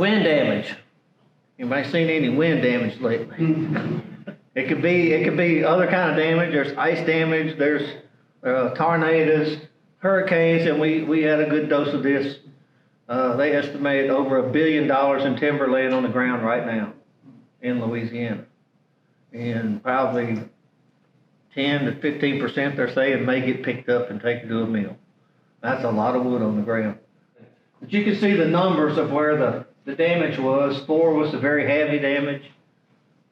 Wind damage. Anybody seen any wind damage lately? It could be other kind of damage. There's ice damage. There's tornadoes, hurricanes, and we had a good dose of this. They estimate over $1 billion in timber laying on the ground right now in Louisiana, and probably 10 to 15% they're saying may get picked up and taken to a mill. That's a lot of wood on the ground. But you can see the numbers of where the damage was. 4 was the very heavy damage,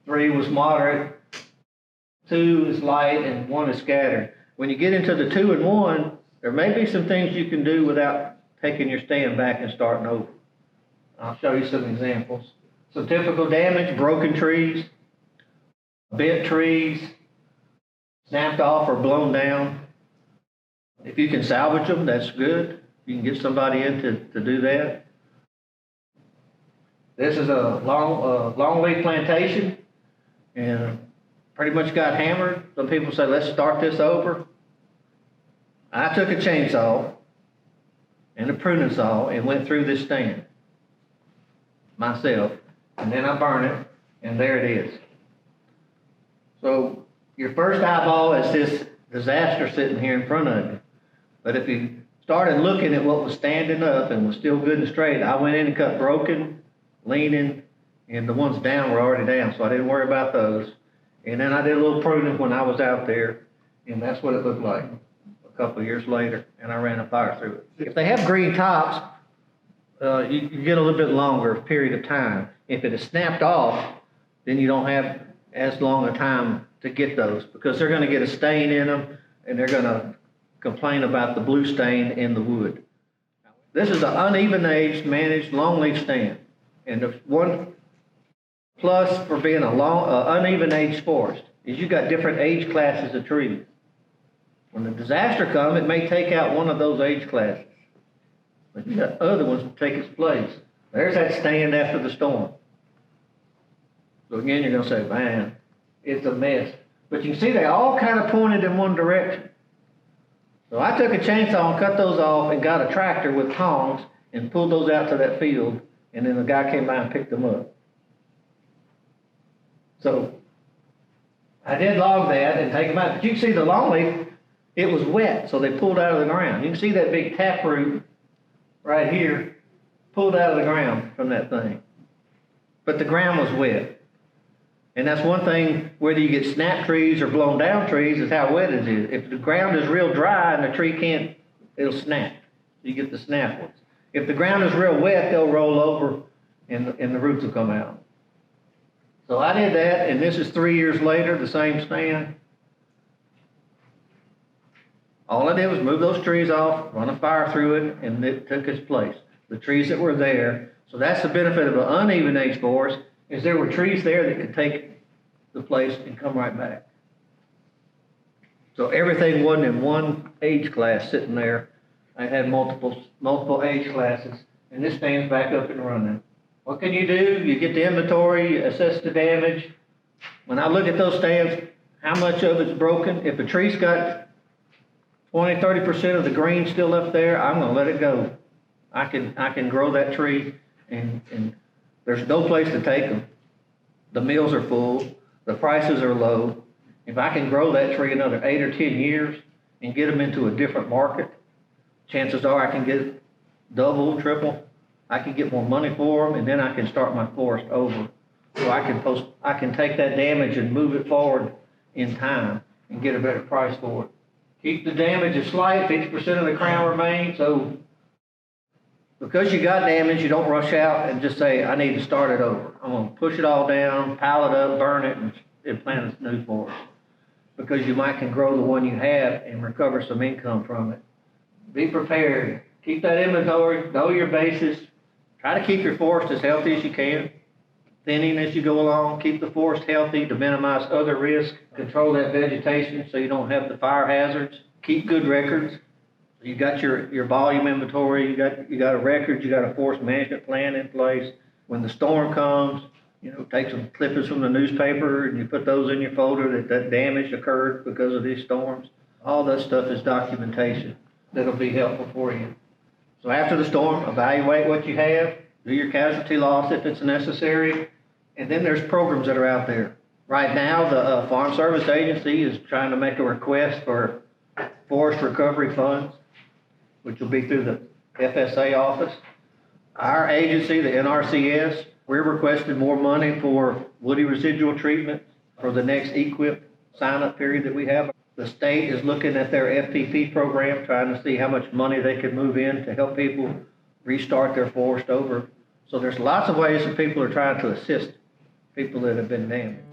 3 was moderate, 2 is light, and 1 is scattered. When you get into the 2 and 1, there may be some things you can do without taking your stand back and starting over. I'll show you some examples. Some typical damage: broken trees, bent trees, snapped off or blown down. If you can salvage them, that's good. You can get somebody in to do that. This is a longleaf plantation, and pretty much got hammered. Some people say, let's start this over. I took a chainsaw and a pruning saw and went through this stand myself, and then I burn it, and there it is. So your first eyeball is this disaster sitting here in front of you. But if you started looking at what was standing up and was still good and straight, I went in and cut broken, leaning, and the ones down were already down, so I didn't worry about those. And then I did a little pruning when I was out there, and that's what it looked like a couple of years later, and I ran a fire through it. If they have green tops, you get a little bit longer period of time. If it is snapped off, then you don't have as long a time to get those, because they're going to get a stain in them, and they're going to complain about the blue stain in the wood. This is an uneven age managed longleaf stand, and the one plus for being a uneven age forest is you got different age classes of trees. When the disaster comes, it may take out one of those age classes, but you got other ones to take its place. There's that stand after the storm. So again, you're going to say, man, it's a mess. But you can see they all kind of pointed in one direction. So I took a chainsaw and cut those off and got a tractor with tongs and pulled those out to that field, and then the guy came by and picked them up. So I did log that and take them out. But you can see the longleaf, it was wet, so they pulled out of the ground. You can see that big taproot right here pulled out of the ground from that thing. But the ground was wet. And that's one thing, whether you get snap trees or blown down trees, is how wet it is. If the ground is real dry and the tree can't, it'll snap. You get the snap ones. If the ground is real wet, they'll roll over and the roots will come out. So I did that, and this is 3 years later, the same stand. All I did was move those trees off, run a fire through it, and it took its place. The trees that were there. So that's the benefit of an uneven age forest, is there were trees there that could take the place and come right back. So everything wasn't in one age class sitting there. I had multiple age classes, and this stand's back up and running. What can you do? You get the inventory, you assess the damage. When I look at those stands, how much of it's broken? If a tree's got 20, 30% of the green still left there, I'm gonna let it go. I can grow that tree, and there's no place to take them. The mills are full, the prices are low. If I can grow that tree another 8 or 10 years and get them into a different market, chances are I can get double, triple. I can get more money for them, and then I can start my forest over. So I can take that damage and move it forward in time and get a better price for it. Keep the damage as slight, 50% of the crown remains. So because you got damage, you don't rush out and just say, I need to start it over. I'm going to push it all down, pile it up, burn it, and plant a new forest. Because you might can grow the one you have and recover some income from it. Be prepared. Keep that inventory, know your basis. Try to keep your forest as healthy as you can. Thinning as you go along. Keep the forest healthy to minimize other risks. Control that vegetation so you don't have the fire hazards. Keep good records. You got your volume inventory, you got a record, you got a forest management plan in place. When the storm comes, take some clippings from the newspaper and you put those in your folder that damage occurred because of these storms. All that stuff is documentation that'll be helpful for you. So after the storm, evaluate what you have, do your casualty loss if it's necessary. And then there's programs that are out there. Right now, the Farm Service Agency is trying to make a request for forest recovery funds, which will be through the FSA office. Our agency, the NRCS, we're requesting more money for woody residual treatment for the next EQIP sign-up period that we have. The state is looking at their FPP program, trying to see how much money they could move in to help people restart their forest over. So there's lots of ways that people are trying to assist people that have been damaged.